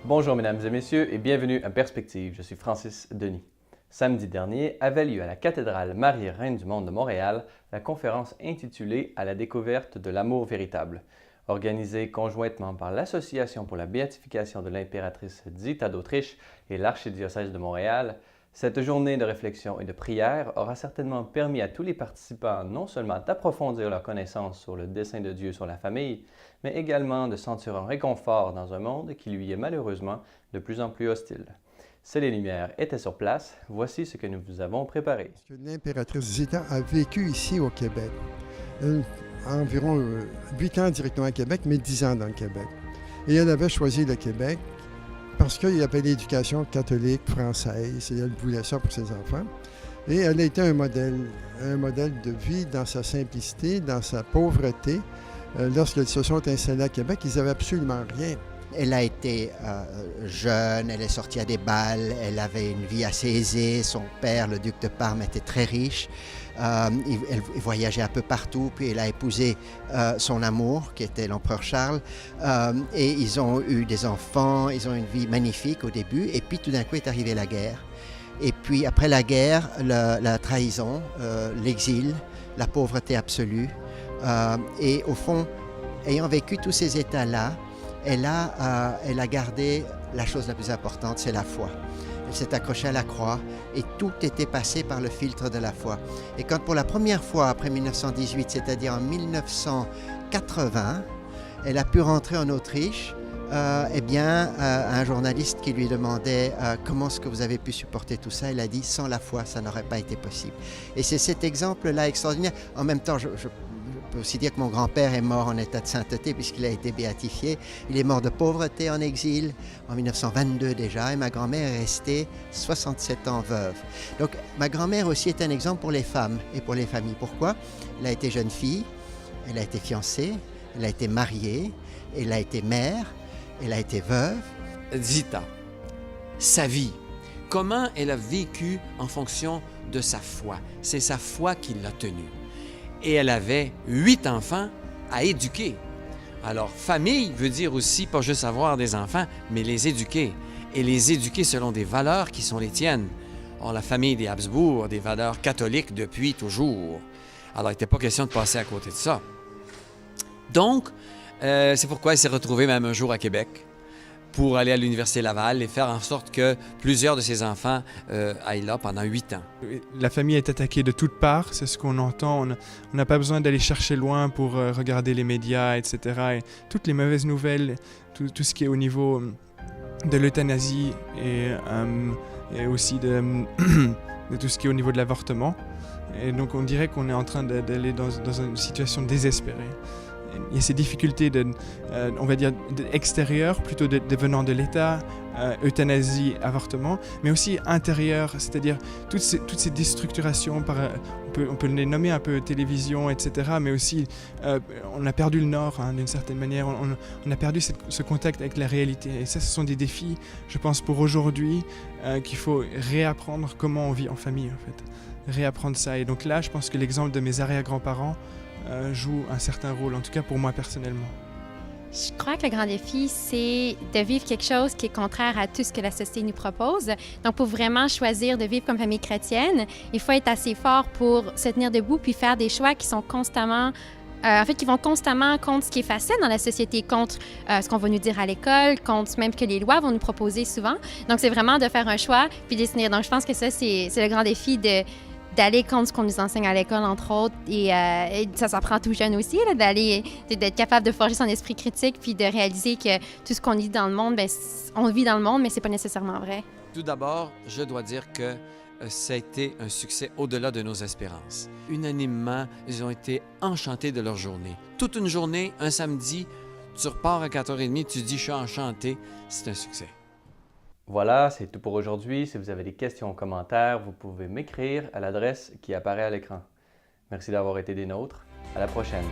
Bonjour mesdames et messieurs et bienvenue à Perspective, je suis Francis Denis. Samedi dernier avait lieu à la cathédrale Marie Reine du Monde de Montréal la conférence intitulée « À la découverte de l'amour véritable ». Organisée conjointement par l'Association pour la béatification de l'impératrice Zita d'Autriche et l'archidiocèse de Montréal, cette journée de réflexion et de prière aura certainement permis à tous les participants non seulement d'approfondir leur connaissance sur le dessein de Dieu sur la famille, mais également de sentir un réconfort dans un monde qui lui est malheureusement de plus en plus hostile. Si les Lumières étaient sur place, voici ce que nous vous avons préparé. L'impératrice Zita a vécu ici au Québec. Environ 8 ans directement à Québec, mais 10 ans dans le Québec. Et elle avait choisi le Québec parce qu'il y avait l'éducation catholique française et elle voulait ça pour ses enfants. Et elle a été un modèle de vie dans sa simplicité, dans sa pauvreté. Lorsqu'elles se sont installées à Québec, ils n'avaient absolument rien. Elle a été jeune, elle est sortie à des bals, elle avait une vie assez aisée. Son père, le duc de Parme, était très riche. Elle voyageait un peu partout, puis elle a épousé son amour, qui était l'empereur Charles. Et ils ont eu des enfants, ils ont eu une vie magnifique au début. Et puis tout d'un coup est arrivée la guerre. Et puis après la guerre, la trahison, l'exil, la pauvreté absolue. Et au fond, ayant vécu tous ces états-là, elle a gardé la chose la plus importante, c'est la foi. Elle s'est accrochée à la croix et tout était passé par le filtre de la foi. Et quand pour la première fois après 1918, c'est-à-dire en 1980, elle a pu rentrer en Autriche, un journaliste qui lui demandait comment est-ce que vous avez pu supporter tout ça, elle a dit sans la foi, ça n'aurait pas été possible. Et c'est cet exemple-là extraordinaire. En même temps, je peux aussi dire que mon grand-père est mort en état de sainteté puisqu'il a été béatifié. Il est mort de pauvreté en exil en 1922 déjà et ma grand-mère est restée 67 ans veuve. Donc ma grand-mère aussi est un exemple pour les femmes et pour les familles. Pourquoi? Elle a été jeune fille, elle a été fiancée, elle a été mariée, elle a été mère, elle a été veuve. Zita, sa vie, comment elle a vécu en fonction de sa foi. C'est sa foi qui l'a tenue. Et elle avait 8 enfants à éduquer. Alors, famille veut dire aussi pas juste avoir des enfants, mais les éduquer. Et les éduquer selon des valeurs qui sont les tiennes. Or, la famille des Habsbourg, des valeurs catholiques depuis toujours. Alors, il n'était pas question de passer à côté de ça. Donc, c'est pourquoi elle s'est retrouvée même un jour à Québec pour aller à l'Université Laval et faire en sorte que plusieurs de ses enfants aillent là pendant 8 ans. La famille est attaquée de toutes parts, c'est ce qu'on entend. On n'a pas besoin d'aller chercher loin pour regarder les médias, etc. Et toutes les mauvaises nouvelles, tout ce qui est au niveau de l'euthanasie et aussi de tout ce qui est au niveau de l'avortement. Et donc on dirait qu'on est en train d'aller dans une situation désespérée. Il y a ces difficultés, on va dire, extérieures, plutôt venant de l'État, euthanasie, avortement, mais aussi intérieures, c'est-à-dire toutes ces déstructurations, on peut les nommer un peu télévision, etc., mais aussi on a perdu le Nord, d'une certaine manière, on a perdu ce contact avec la réalité. Et ça, ce sont des défis, je pense, pour aujourd'hui, qu'il faut réapprendre comment on vit en famille, en fait. Réapprendre ça. Et donc là, je pense que l'exemple de mes arrière-grands-parents joue un certain rôle, en tout cas pour moi personnellement. Je crois que le grand défi, c'est de vivre quelque chose qui est contraire à tout ce que la société nous propose. Donc, pour vraiment choisir de vivre comme famille chrétienne, il faut être assez fort pour se tenir debout puis faire des choix qui sont constamment qui vont constamment contre ce qui est facile dans la société, contre ce qu'on va nous dire à l'école, contre même que les lois vont nous proposer souvent. Donc, c'est vraiment de faire un choix puis de se tenir. Donc, je pense que ça, c'est le grand défi d'aller contre ce qu'on nous enseigne à l'école, entre autres, et ça s'apprend tout jeune aussi, là, d'être capable de forger son esprit critique puis de réaliser que tout ce qu'on lit dans le monde, bien, on vit dans le monde, mais c'est pas nécessairement vrai. Tout d'abord, je dois dire que ça a été un succès au-delà de nos espérances. Unanimement, ils ont été enchantés de leur journée. Toute une journée, un samedi, tu repars à 4h30, tu dis « je suis enchanté », c'est un succès. Voilà, c'est tout pour aujourd'hui. Si vous avez des questions ou commentaires, vous pouvez m'écrire à l'adresse qui apparaît à l'écran. Merci d'avoir été des nôtres. À la prochaine.